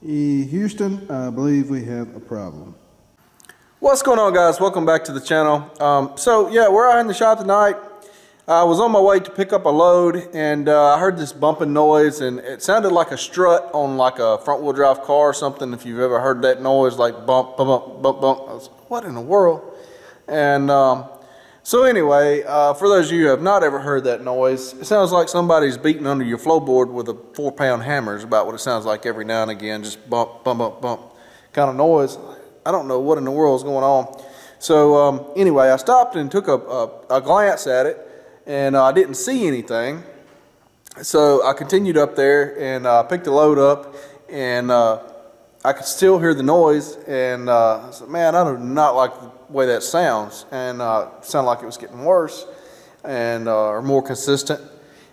Houston, I believe we have a problem. What's going on, guys? Welcome back to the channel. So yeah, we're out in the shop tonight. I was on my way to pick up a load, and I heard this bumping noise, and it sounded like a strut on like a front-wheel drive car or something. If you've ever heard that noise, like bump, bump, bump, bump, bump. I was like, what in the world? And so anyway, for those of you who have not ever heard that noise, it sounds like somebody's beating under your floorboard with a 4-pound hammer is about what it sounds like every now and again. Just bump, bump, bump, bump kind of noise. I don't know what in the world is going on. So anyway, I stopped and took a glance at it, and I didn't see anything. So I continued up there and picked the load up, and I could still hear the noise, and I said, man, I do not like the way that sounds, and it sounded like it was getting worse and or more consistent.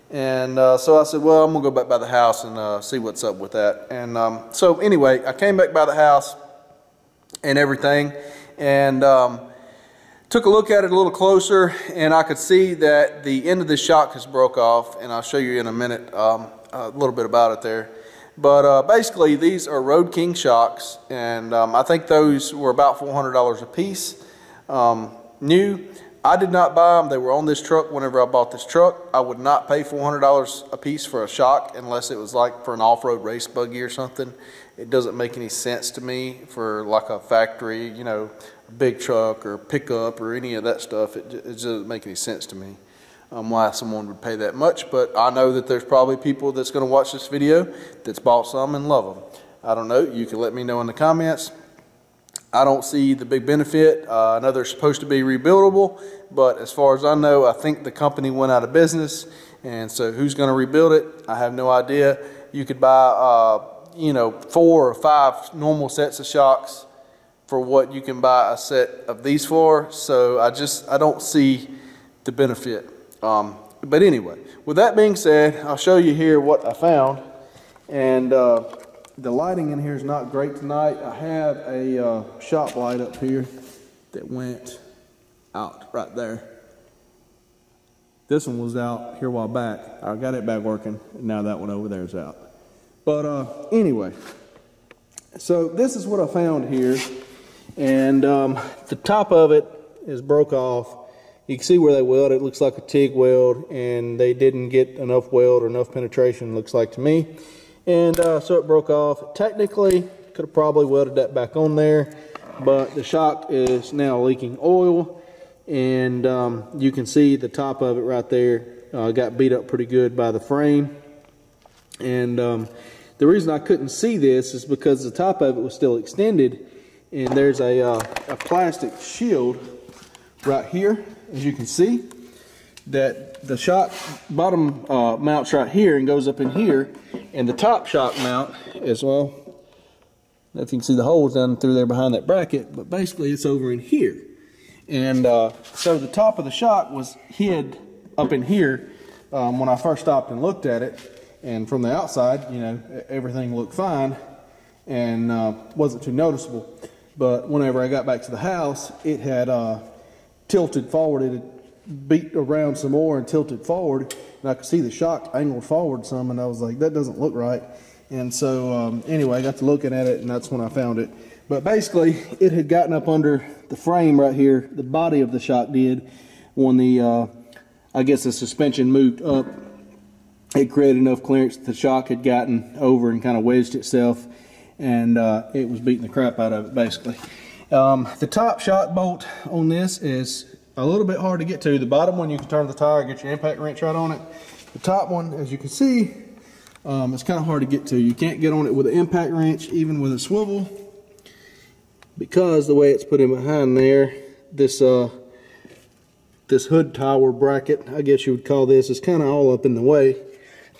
And so I said, well, I'm gonna go back by the house and see what's up with that. And so anyway, I came back by the house and everything, and took a look at it a little closer, and I could see that the end of the shock has broke off, and I'll show you in a minute a little bit about it there. But basically, these are Road King shocks, and I think those were about $400 a piece. New. I did not buy them. They were on this truck whenever I bought this truck. I would not pay $400 a piece for a shock unless it was like for an off-road race buggy or something. It doesn't make any sense to me for like a factory, you know, a big truck or pickup or any of that stuff. It doesn't make any sense to me why someone would pay that much. But I know that there's probably people that's going to watch this video that's bought some and love them. I don't know. You can let me know in the comments. I don't see the big benefit. I know they're supposed to be rebuildable, but as far as I know, I think the company went out of business, and so who's going to rebuild it? I have no idea. You could buy, you know, 4 or 5 normal sets of shocks for what you can buy a set of these for. So I don't see the benefit. But anyway, with that being said, I'll show you here what I found, and the lighting in here is not great tonight. I have a shop light up here that went out right there. This one was out here a while back. I got it back working, and now that one over there is out. But anyway, so this is what I found here, and the top of it is broke off. You can see where they welded. It looks like a TIG weld, and they didn't get enough weld or enough penetration, looks like to me. And so it broke off. Technically, could have probably welded that back on there, but the shock is now leaking oil, and you can see the top of it right there got beat up pretty good by the frame. And the reason I couldn't see this is because the top of it was still extended, and there's a plastic shield right here, as you can see, that the shock bottom mounts right here and goes up in here, and the top shock mount as well. If you can see the holes down through there behind that bracket, but basically it's over in here. And so the top of the shock was hid up in here when I first stopped and looked at it, and from the outside, you know, everything looked fine and wasn't too noticeable. But whenever I got back to the house, it had tilted forward. It had beat around some more and tilted forward, and I could see the shock angled forward some, and I was like, that doesn't look right. And so anyway, I got to looking at it, and that's when I found it. But basically, it had gotten up under the frame right here. The body of the shock did. When the I guess the suspension moved up, it created enough clearance that the shock had gotten over and kind of wedged itself, and it was beating the crap out of it basically. The top shock bolt on this is a little bit hard to get to. The bottom one, you can turn the tire, get your impact wrench right on it. The top one, as you can see, it's kind of hard to get to. You can't get on it with an impact wrench, even with a swivel, because the way it's put in behind there, this hood tower bracket, I guess you would call this, is kind of all up in the way.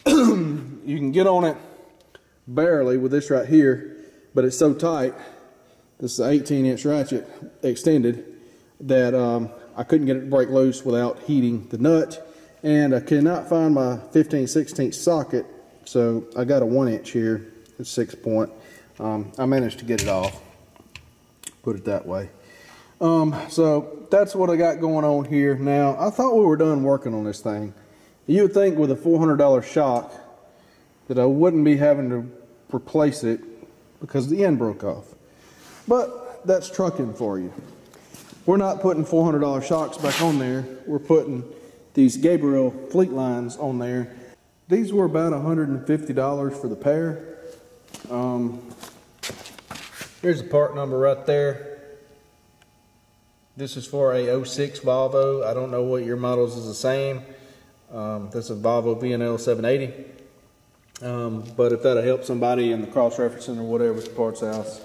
You can get on it barely with this right here, but it's so tight. This is an 18-inch ratchet extended that I couldn't get it to break loose without heating the nut, and I could not find my 15/16 socket, so I got a 1-inch here, it's 6-point. I managed to get it off, put it that way. So that's what I got going on here. Now, I thought we were done working on this thing. You would think with a $400 shock that I wouldn't be having to replace it because the end broke off. But that's trucking for you. We're not putting $400 shocks back on there. We're putting these Gabriel fleet lines on there. These were about $150 for the pair. Here's the part number right there. This is for a 06 Volvo. I don't know what your models is the same. This is Volvo VNL 780. But if that'll help somebody in the cross-referencing or whatever at the parts house,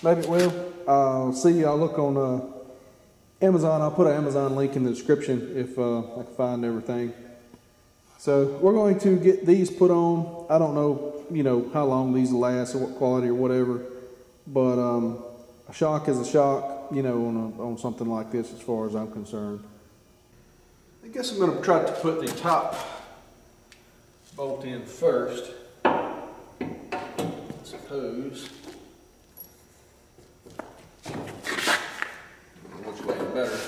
maybe it will. I'll see. I'll look on Amazon. I'll put an Amazon link in the description if I can find everything. So we're going to get these put on. I don't know, how long these will last or what quality or whatever, but a shock is a shock, on something like this as far as I'm concerned. I guess I'm going to try to put the top bolt in first, I suppose. Which way is better?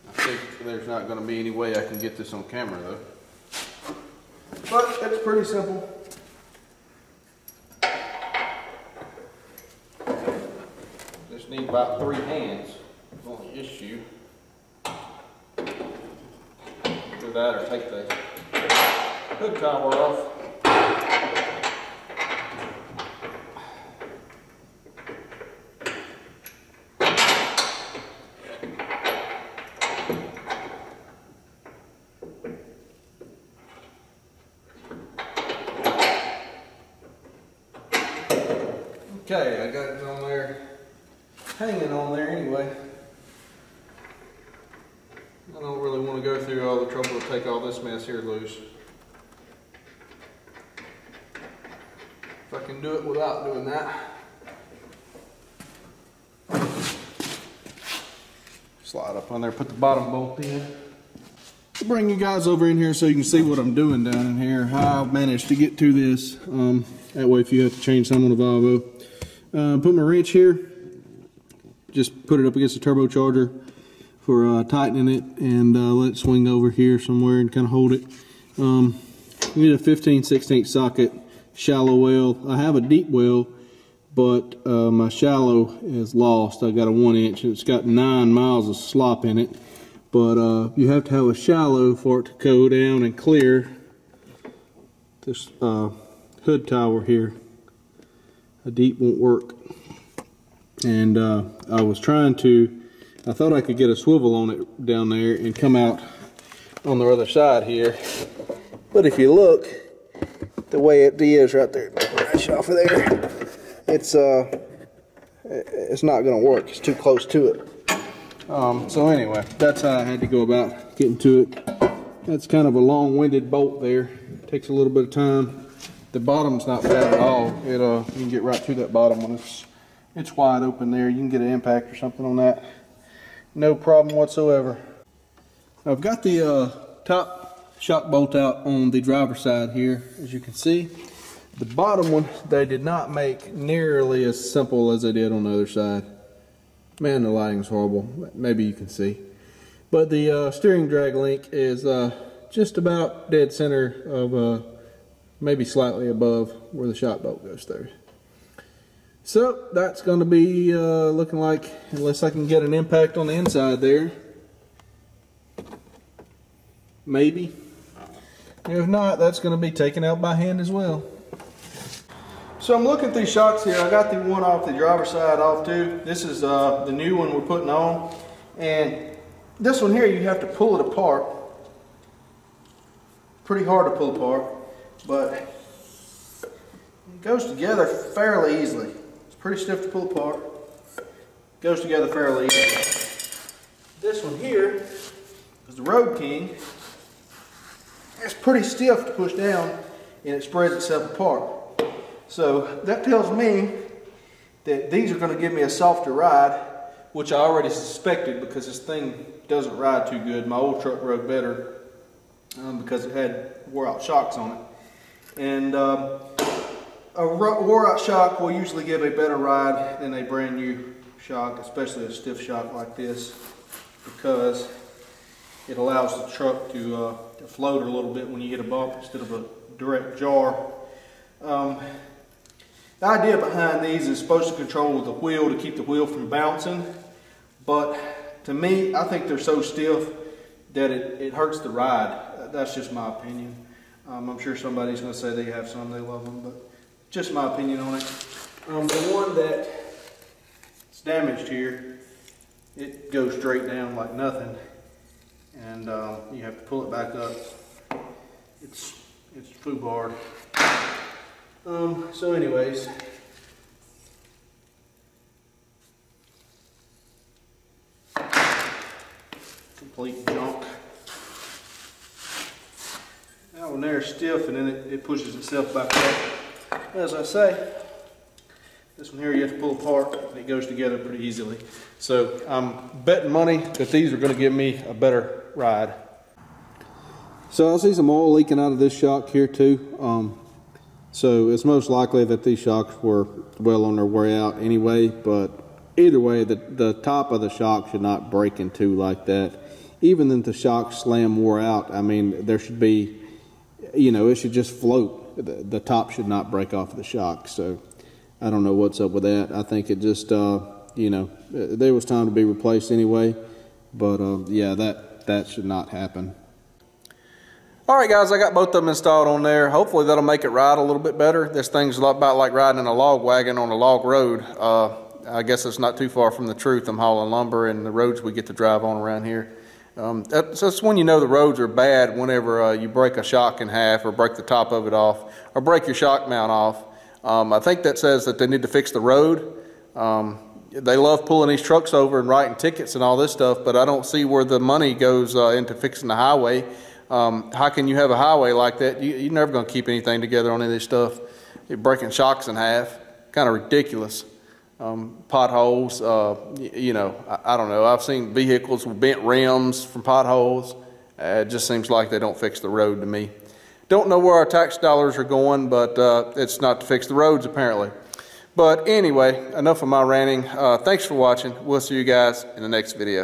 I think there's not going to be any way I can get this on camera though. But it's pretty simple. Just need about 3 hands. It's the only issue. Do that or take the hood cover off. Okay, I got it on there, hanging on there anyway. I don't really want to go through all the trouble to take all this mess here loose. If I can do it without doing that. Slide up on there, put the bottom bolt in. I'll bring you guys over in here so you can see what I'm doing down in here, how I managed to get to this. That way if you have to change some on the Volvo. Put my wrench here, just put it up against the turbocharger for tightening it, and let it swing over here somewhere and kind of hold it. You need a 15/16 socket, shallow well. I have a deep well, but my shallow is lost. I got a 1 inch. It's got 9 miles of slop in it, but you have to have a shallow for it to go down and clear this hood tower here. A deep won't work. And I thought I could get a swivel on it down there and come out on the other side here. But if you look, the way it is right there, right off of there, it's not gonna work. It's too close to it. So anyway, that's how I had to go about getting to it. That's kind of a long-winded bolt there. Takes a little bit of time. The bottom's not bad at all. You can get right to that bottom when it's wide open there. You can get an impact or something on that. No problem whatsoever. I've got the top shock bolt out on the driver's side here, as you can see. The bottom one they did not make nearly as simple as they did on the other side. Man, the lighting's horrible. Maybe you can see. But the steering drag link is just about dead center of maybe slightly above where the shock bolt goes through. So that's going to be looking like, unless I can get an impact on the inside there, maybe. If not, that's going to be taken out by hand as well. So I'm looking at these shocks here. I got the one off the driver's side off too. This is the new one we're putting on, and this one here you have to pull it apart. Pretty hard to pull apart, but it goes together fairly easily. It's pretty stiff to pull apart. It goes together fairly easily. This one here is the Road King. It's pretty stiff to push down, and it spreads itself apart. So that tells me that these are going to give me a softer ride, which I already suspected because this thing doesn't ride too good. My old truck rode better because it had wore out shocks on it. And a wore out shock will usually give a better ride than a brand new shock, especially a stiff shock like this, because it allows the truck to float a little bit when you hit a bump instead of a direct jar. The idea behind these is supposed to control the wheel to keep the wheel from bouncing, but to me, I think they're so stiff that it hurts the ride. That's just my opinion. I'm sure somebody's going to say they have some, they love them, but just my opinion on it. The one that's damaged here, it goes straight down like nothing, and you have to pull it back up. It's foobarred. So anyways, complete junk. That one there is stiff, and then it pushes itself back up. As I say, this one here you have to pull apart, and it goes together pretty easily. So I'm betting money that these are going to give me a better ride. So I see some oil leaking out of this shock here too. So it's most likely that these shocks were well on their way out anyway, but either way, the top of the shock should not break in two like that. Even if the shock slam wore out, I mean, there should be, you know, it should just float. The top should not break off of the shock. So I don't know what's up with that. I think it just, you know, there was time to be replaced anyway, but yeah, that should not happen. Alright guys, I got both of them installed on there. Hopefully that'll make it ride a little bit better. This thing's a lot about like riding in a log wagon on a log road. I guess it's not too far from the truth. I'm hauling lumber and the roads we get to drive on around here. That's when you know the roads are bad, whenever you break a shock in half or break the top of it off or break your shock mount off. I think that says that they need to fix the road. They love pulling these trucks over and writing tickets and all this stuff, but I don't see where the money goes into fixing the highway. How can you have a highway like that? You're never going to keep anything together on any of this stuff. You're breaking shocks in half. Kind of ridiculous. Potholes, you know, I don't know. I've seen vehicles with bent rims from potholes. It just seems like they don't fix the road to me. Don't know where our tax dollars are going, but it's not to fix the roads apparently. But anyway, enough of my ranting. Thanks for watching. We'll see you guys in the next video.